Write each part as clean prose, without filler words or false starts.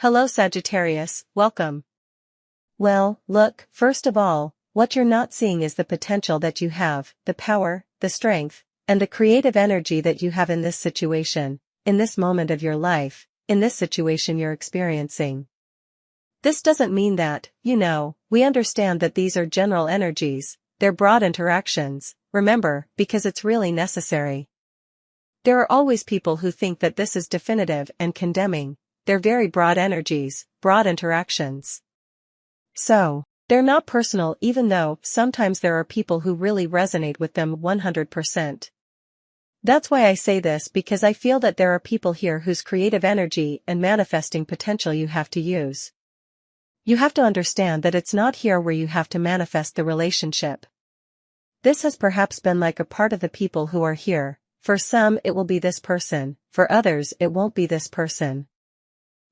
Hello Sagittarius, welcome. Well, look, first of all, what you're not seeing is the potential that you have, the power, the strength, and the creative energy that you have in this situation, in this moment of your life, in this situation you're experiencing. This doesn't mean that, we understand that these are general energies, they're broad interactions, remember, because it's really necessary. There are always people who think that this is definitive and condemning. They're very broad energies, broad interactions. So, they're not personal even though sometimes there are people who really resonate with them 100%. That's why I say this, because I feel that there are people here whose creative energy and manifesting potential you have to use. You have to understand that it's not here where you have to manifest the relationship. This has perhaps been like a part of the people who are here. For some it will be this person, for others it won't be this person.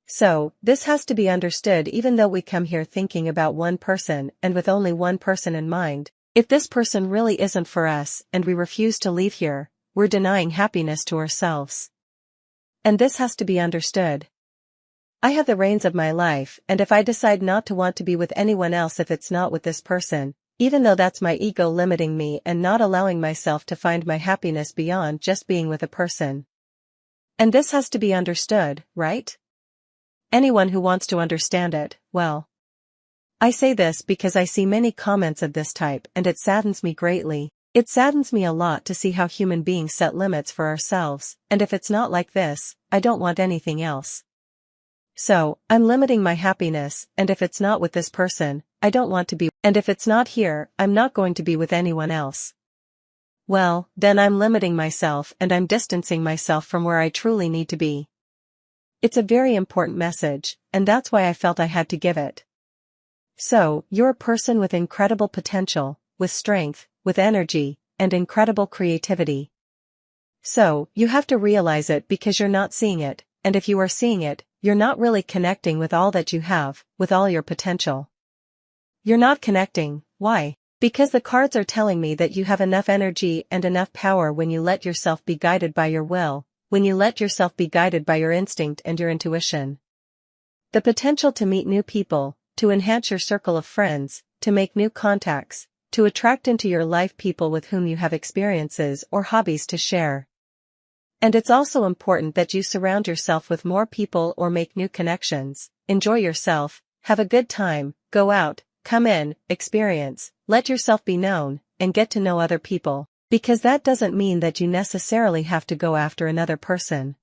So, this has to be understood even though we come here thinking about one person and with only one person in mind. If this person really isn't for us and we refuse to leave here, we're denying happiness to ourselves. And this has to be understood. I have the reins of my life, and if I decide not to want to be with anyone else if it's not with this person, even though that's my ego limiting me and not allowing myself to find my happiness beyond just being with a person. And this has to be understood, right? Anyone who wants to understand it, well. I say this because I see many comments of this type and it saddens me greatly. It saddens me a lot to see how human beings set limits for ourselves, and if it's not like this, I don't want anything else. So, I'm limiting my happiness, and if it's not with this person, I don't want to be, and if it's not here, I'm not going to be with anyone else. Well, then I'm limiting myself and I'm distancing myself from where I truly need to be. It's a very important message, and that's why I felt I had to give it. So, you're a person with incredible potential, with strength, with energy, and incredible creativity. So, you have to realize it because you're not seeing it, and if you are seeing it, you're not really connecting with all that you have, with all your potential. You're not connecting, why? Because the cards are telling me that you have enough energy and enough power when you let yourself be guided by your will, when you let yourself be guided by your instinct and your intuition. The potential to meet new people, to enhance your circle of friends, to make new contacts, to attract into your life people with whom you have experiences or hobbies to share. And it's also important that you surround yourself with more people or make new connections, enjoy yourself, have a good time, go out, come in, experience, let yourself be known, and get to know other people. Because that doesn't mean that you necessarily have to go after another person.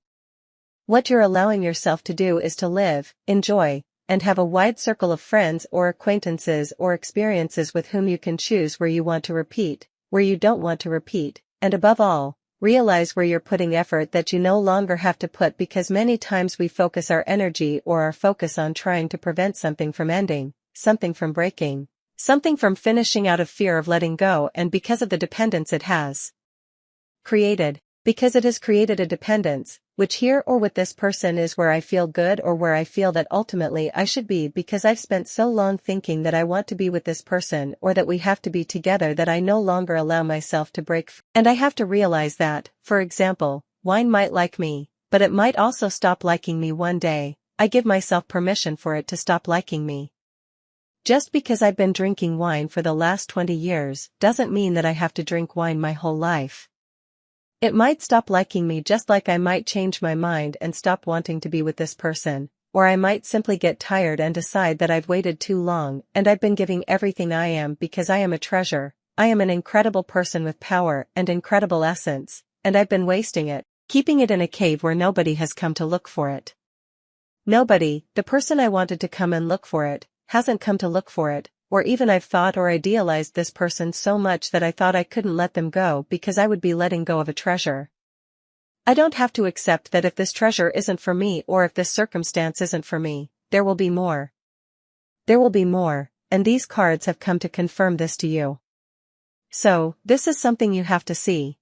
What you're allowing yourself to do is to live, enjoy, and have a wide circle of friends or acquaintances or experiences with whom you can choose where you want to repeat, where you don't want to repeat, and above all, realize where you're putting effort that you no longer have to put, because many times we focus our energy or our focus on trying to prevent something from ending, something from breaking, something from finishing out of fear of letting go, and because of the dependence it has created, because it has created a dependence, which here or with this person is where I feel good or where I feel that ultimately I should be, because I've spent so long thinking that I want to be with this person or that we have to be together that I no longer allow myself to break free. And I have to realize that, for example, wine might like me, but it might also stop liking me one day. I give myself permission for it to stop liking me. Just because I've been drinking wine for the last 20 years doesn't mean that I have to drink wine my whole life. It might stop liking me just like I might change my mind and stop wanting to be with this person, or I might simply get tired and decide that I've waited too long and I've been giving everything I am because I am a treasure, I am an incredible person with power and incredible essence, and I've been wasting it, keeping it in a cave where nobody has come to look for it. Nobody, the person I wanted to come and look for it, hasn't come to look for it, or even I've thought or idealized this person so much that I thought I couldn't let them go because I would be letting go of a treasure. I don't have to accept that if this treasure isn't for me or if this circumstance isn't for me, there will be more. There will be more, and these cards have come to confirm this to you. So, this is something you have to see.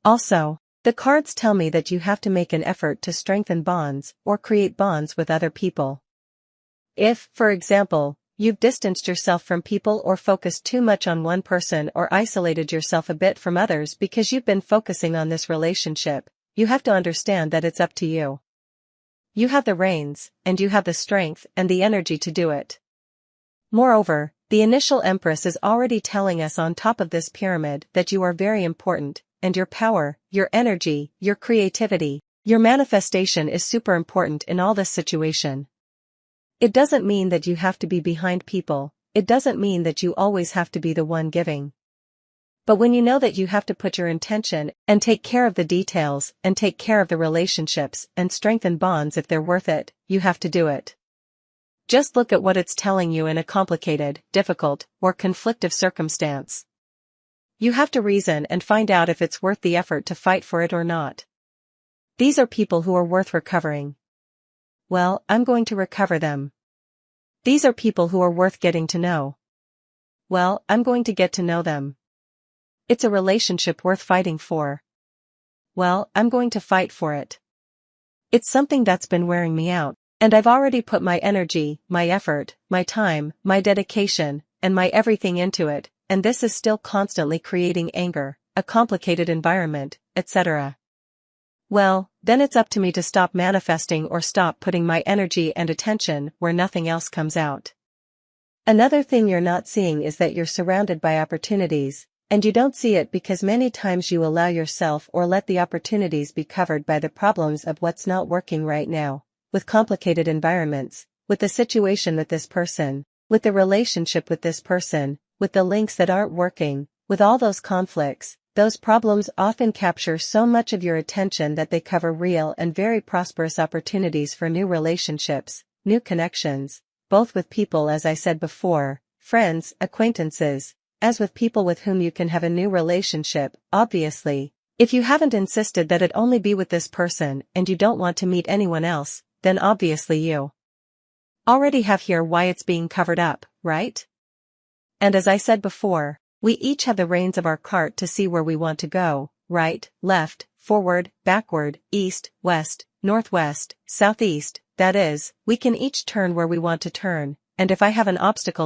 Also, the cards tell me that you have to make an effort to strengthen bonds or create bonds with other people. If, for example, you've distanced yourself from people or focused too much on one person or isolated yourself a bit from others because you've been focusing on this relationship, you have to understand that it's up to you. You have the reins, and you have the strength and the energy to do it. Moreover, the initial Empress is already telling us on top of this pyramid that you are very important, and your power, your energy, your creativity, your manifestation is super important in all this situation. It doesn't mean that you have to be behind people, it doesn't mean that you always have to be the one giving. But when you know that you have to put your intention and take care of the details and take care of the relationships and strengthen bonds if they're worth it, you have to do it. Just look at what it's telling you in a complicated, difficult, or conflictive circumstance. You have to reason and find out if it's worth the effort to fight for it or not. These are people who are worth recovering. Well, I'm going to recover them. These are people who are worth getting to know. Well, I'm going to get to know them. It's a relationship worth fighting for. Well, I'm going to fight for it. It's something that's been wearing me out, and I've already put my energy, my effort, my time, my dedication, and my everything into it, and this is still constantly creating anger, a complicated environment, etc. Well, then it's up to me to stop manifesting or stop putting my energy and attention where nothing else comes out. Another thing you're not seeing is that you're surrounded by opportunities, and you don't see it because many times you allow yourself or let the opportunities be covered by the problems of what's not working right now, with complicated environments, with the situation with this person, with the relationship with this person, with the links that aren't working, with all those conflicts. Those problems often capture so much of your attention that they cover real and very prosperous opportunities for new relationships, new connections, both with people, as I said before, friends, acquaintances, as with people with whom you can have a new relationship. Obviously, if you haven't insisted that it only be with this person and you don't want to meet anyone else, then obviously you already have here why it's being covered up, right? And as I said before, we each have the reins of our cart to see where we want to go, right, left, forward, backward, east, west, northwest, southeast. That is, we can each turn where we want to turn, and if I have an obstacle